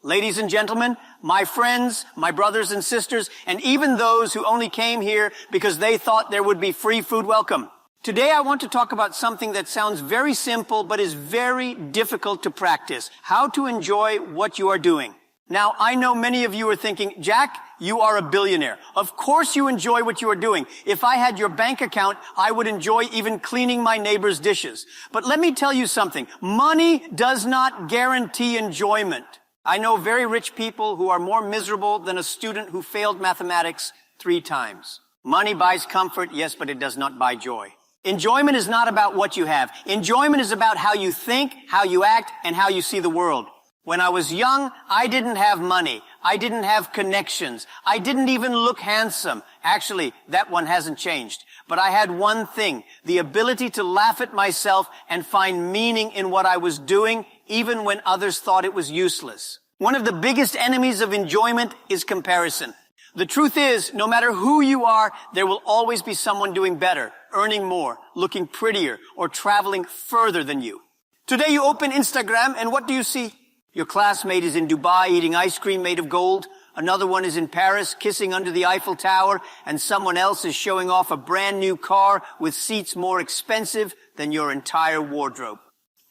Ladies and gentlemen, my friends, my brothers and sisters, and even those who only came here because they thought there would be free food, welcome. Today I want to talk about something that sounds very simple but is very difficult to practice. How to enjoy what you are doing. Now, I know many of you are thinking, Jack, you are a billionaire. Of course you enjoy what you are doing. If I had your bank account, I would enjoy even cleaning my neighbor's dishes. But let me tell you something. Money does not guarantee enjoyment. I know very rich people who are more miserable than a student who failed mathematics 3 times. Money buys comfort, yes, but it does not buy joy. Enjoyment is not about what you have. Enjoyment is about how you think, how you act, and how you see the world. When I was young, I didn't have money. I didn't have connections. I didn't even look handsome. Actually, that one hasn't changed. But I had one thing, the ability to laugh at myself and find meaning in what I was doing, even when others thought it was useless. One of the biggest enemies of enjoyment is comparison. The truth is, no matter who you are, there will always be someone doing better, earning more, looking prettier, or traveling further than you. Today you open Instagram and what do you see? Your classmate is in Dubai eating ice cream made of gold. Another one is in Paris kissing under the Eiffel Tower. And someone else is showing off a brand new car with seats more expensive than your entire wardrobe.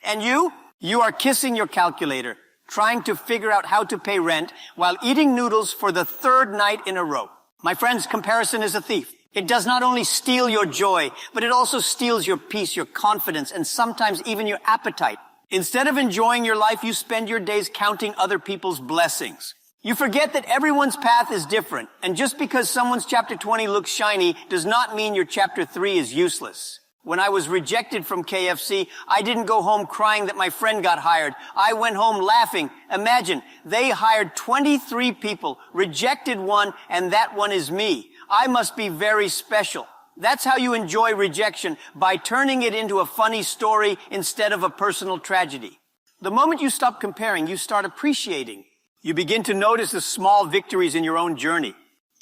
And you are kissing your calculator, trying to figure out how to pay rent while eating noodles for the 3rd night in a row. My friends, comparison is a thief. It does not only steal your joy, but it also steals your peace, your confidence, and sometimes even your appetite. Instead of enjoying your life, you spend your days counting other people's blessings. You forget that everyone's path is different, and just because someone's chapter 20 looks shiny does not mean your chapter 3 is useless. When I was rejected from KFC, I didn't go home crying that my friend got hired. I went home laughing. Imagine, they hired 23 people, rejected one, and that one is me. I must be very special. That's how you enjoy rejection, by turning it into a funny story instead of a personal tragedy. The moment you stop comparing, you start appreciating. You begin to notice the small victories in your own journey.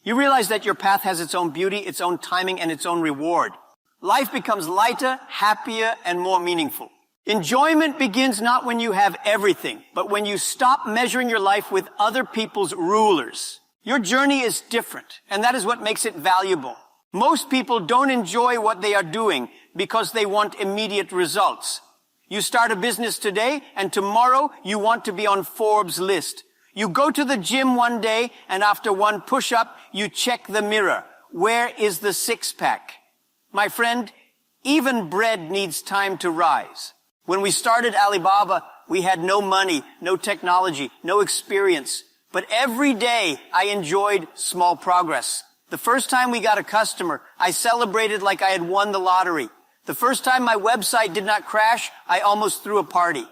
You realize that your path has its own beauty, its own timing, and its own reward. Life becomes lighter, happier, and more meaningful. Enjoyment begins not when you have everything, but when you stop measuring your life with other people's rulers. Your journey is different, and that is what makes it valuable. Most people don't enjoy what they are doing because they want immediate results. You start a business today, and tomorrow you want to be on Forbes' list. You go to the gym one day, and after one push-up, you check the mirror. Where is the six-pack? My friend, even bread needs time to rise. When we started Alibaba, we had no money, no technology, no experience. But every day I enjoyed small progress. The first time we got a customer, I celebrated like I had won the lottery. The first time my website did not crash, I almost threw a party.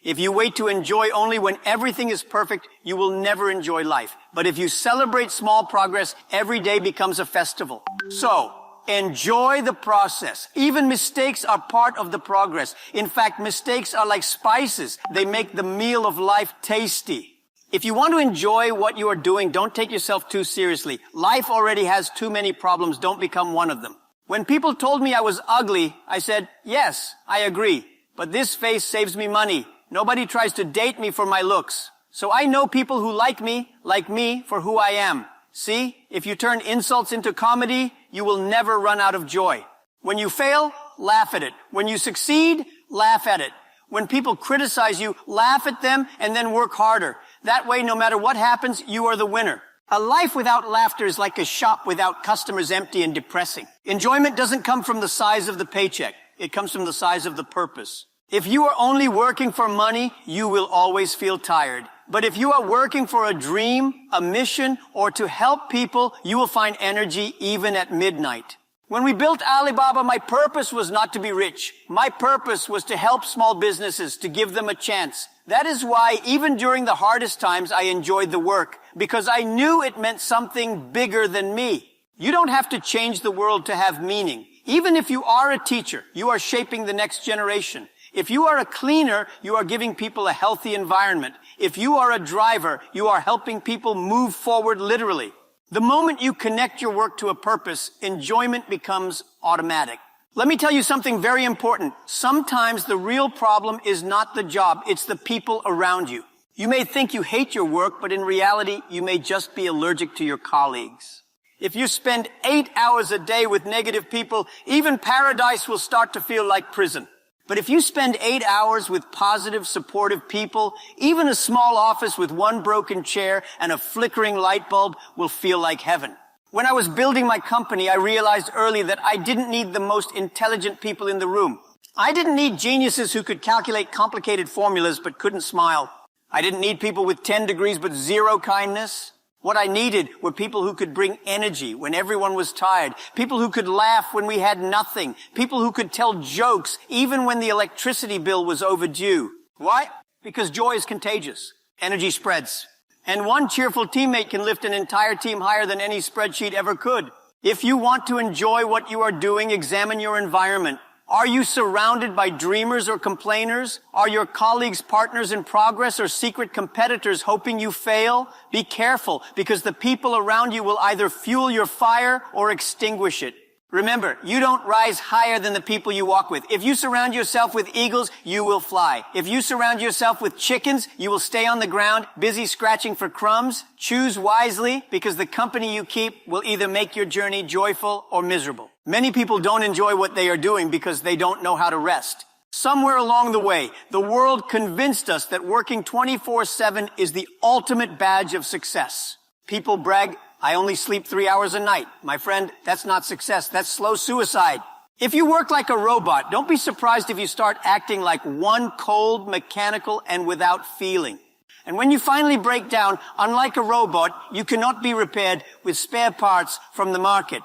If you wait to enjoy only when everything is perfect, you will never enjoy life. But if you celebrate small progress, every day becomes a festival. So, enjoy the process. Even mistakes are part of the progress. In fact, mistakes are like spices. They make the meal of life tasty. If you want to enjoy what you are doing, don't take yourself too seriously. Life already has too many problems. Don't become one of them. When people told me I was ugly, I said, yes, I agree. But this face saves me money. Nobody tries to date me for my looks. So I know people who like me for who I am. See, if you turn insults into comedy, you will never run out of joy. When you fail, laugh at it. When you succeed, laugh at it. When people criticize you, laugh at them and then work harder. That way, no matter what happens, you are the winner. A life without laughter is like a shop without customers, empty and depressing. Enjoyment doesn't come from the size of the paycheck. It comes from the size of the purpose. If you are only working for money, you will always feel tired. But if you are working for a dream, a mission, or to help people, you will find energy even at midnight. When we built Alibaba, my purpose was not to be rich. My purpose was to help small businesses, to give them a chance. That is why even during the hardest times, I enjoyed the work, because I knew it meant something bigger than me. You don't have to change the world to have meaning. Even if you are a teacher, you are shaping the next generation. If you are a cleaner, you are giving people a healthy environment. If you are a driver, you are helping people move forward literally. The moment you connect your work to a purpose, enjoyment becomes automatic. Let me tell you something very important. Sometimes the real problem is not the job, it's the people around you. You may think you hate your work, but in reality, you may just be allergic to your colleagues. If you spend 8 hours a day with negative people, even paradise will start to feel like prison. But if you spend 8 hours with positive, supportive people, even a small office with one broken chair and a flickering light bulb will feel like heaven. When I was building my company, I realized early that I didn't need the most intelligent people in the room. I didn't need geniuses who could calculate complicated formulas but couldn't smile. I didn't need people with 10 degrees but zero kindness. What I needed were people who could bring energy when everyone was tired, people who could laugh when we had nothing, people who could tell jokes even when the electricity bill was overdue. Why? Because joy is contagious. Energy spreads. And one cheerful teammate can lift an entire team higher than any spreadsheet ever could. If you want to enjoy what you are doing, examine your environment. Are you surrounded by dreamers or complainers? Are your colleagues partners in progress or secret competitors hoping you fail? Be careful, because the people around you will either fuel your fire or extinguish it. Remember, you don't rise higher than the people you walk with. If you surround yourself with eagles, you will fly. If you surround yourself with chickens, you will stay on the ground, busy scratching for crumbs. Choose wisely, because the company you keep will either make your journey joyful or miserable. Many people don't enjoy what they are doing because they don't know how to rest. Somewhere along the way, the world convinced us that working 24/7 is the ultimate badge of success. People brag, I only sleep 3 hours a night. My friend, that's not success. That's slow suicide. If you work like a robot, don't be surprised if you start acting like one cold, mechanical, and without feeling. And when you finally break down, unlike a robot, you cannot be repaired with spare parts from the market.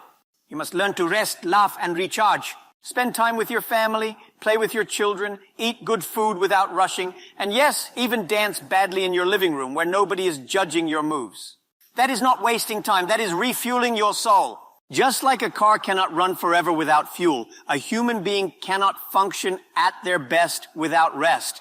You must learn to rest, laugh, and recharge. Spend time with your family, play with your children, eat good food without rushing, and yes, even dance badly in your living room where nobody is judging your moves. That is not wasting time. That is refueling your soul. Just like a car cannot run forever without fuel, a human being cannot function at their best without rest.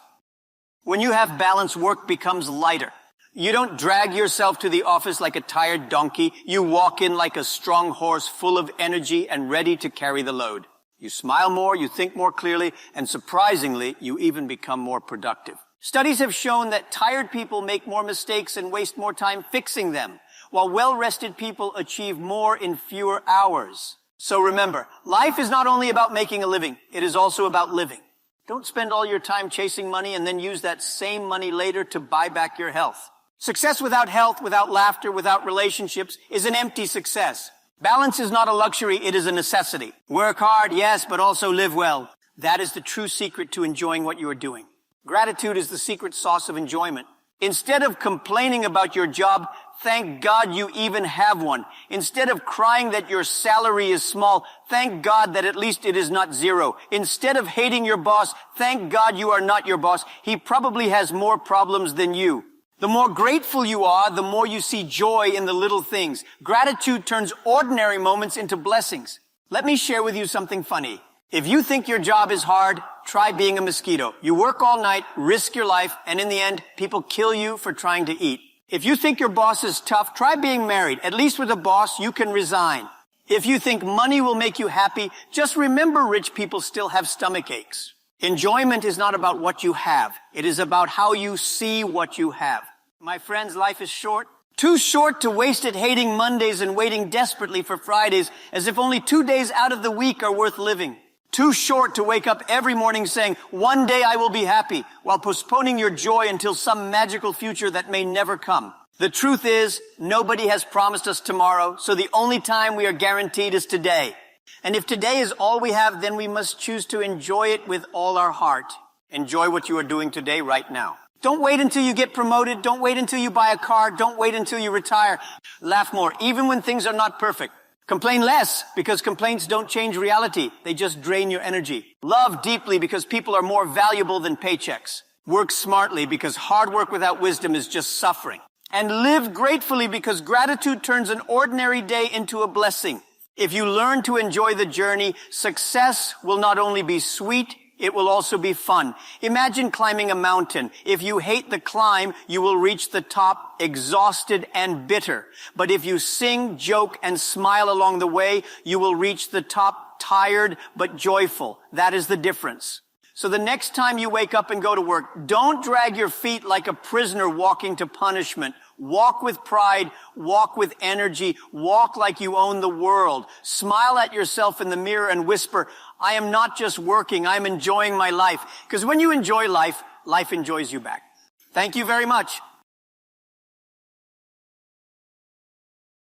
When you have balance, work becomes lighter. You don't drag yourself to the office like a tired donkey. You walk in like a strong horse, full of energy and ready to carry the load. You smile more, you think more clearly, and surprisingly, you even become more productive. Studies have shown that tired people make more mistakes and waste more time fixing them, while well-rested people achieve more in fewer hours. So remember, life is not only about making a living, it is also about living. Don't spend all your time chasing money and then use that same money later to buy back your health. Success without health, without laughter, without relationships is an empty success. Balance is not a luxury, it is a necessity. Work hard, yes, but also live well. That is the true secret to enjoying what you are doing. Gratitude is the secret sauce of enjoyment. Instead of complaining about your job, thank God you even have one. Instead of crying that your salary is small, thank God that at least it is not zero. Instead of hating your boss, thank God you are not your boss. He probably has more problems than you. The more grateful you are, the more you see joy in the little things. Gratitude turns ordinary moments into blessings. Let me share with you something funny. If you think your job is hard, try being a mosquito. You work all night, risk your life, and in the end, people kill you for trying to eat. If you think your boss is tough, try being married. At least with a boss, you can resign. If you think money will make you happy, just remember rich people still have stomach aches. Enjoyment is not about what you have. It is about how you see what you have. My friends, life is short. Too short to waste it hating Mondays and waiting desperately for Fridays as if only 2 days out of the week are worth living. Too short to wake up every morning saying, one day I will be happy, while postponing your joy until some magical future that may never come. The truth is, nobody has promised us tomorrow, so the only time we are guaranteed is today. And if today is all we have, then we must choose to enjoy it with all our heart. Enjoy what you are doing today right now. Don't wait until you get promoted. Don't wait until you buy a car. Don't wait until you retire. Laugh more, even when things are not perfect. Complain less, because complaints don't change reality. They just drain your energy. Love deeply, because people are more valuable than paychecks. Work smartly, because hard work without wisdom is just suffering. And live gratefully, because gratitude turns an ordinary day into a blessing. If you learn to enjoy the journey, success will not only be sweet, it will also be fun. Imagine climbing a mountain. If you hate the climb, you will reach the top exhausted and bitter. But if you sing, joke, and smile along the way, you will reach the top tired but joyful. That is the difference. So the next time you wake up and go to work, don't drag your feet like a prisoner walking to punishment. Walk with pride, walk with energy, walk like you own the world. Smile at yourself in the mirror and whisper, I am not just working, I'm enjoying my life. Because when you enjoy life, life enjoys you back. Thank you very much.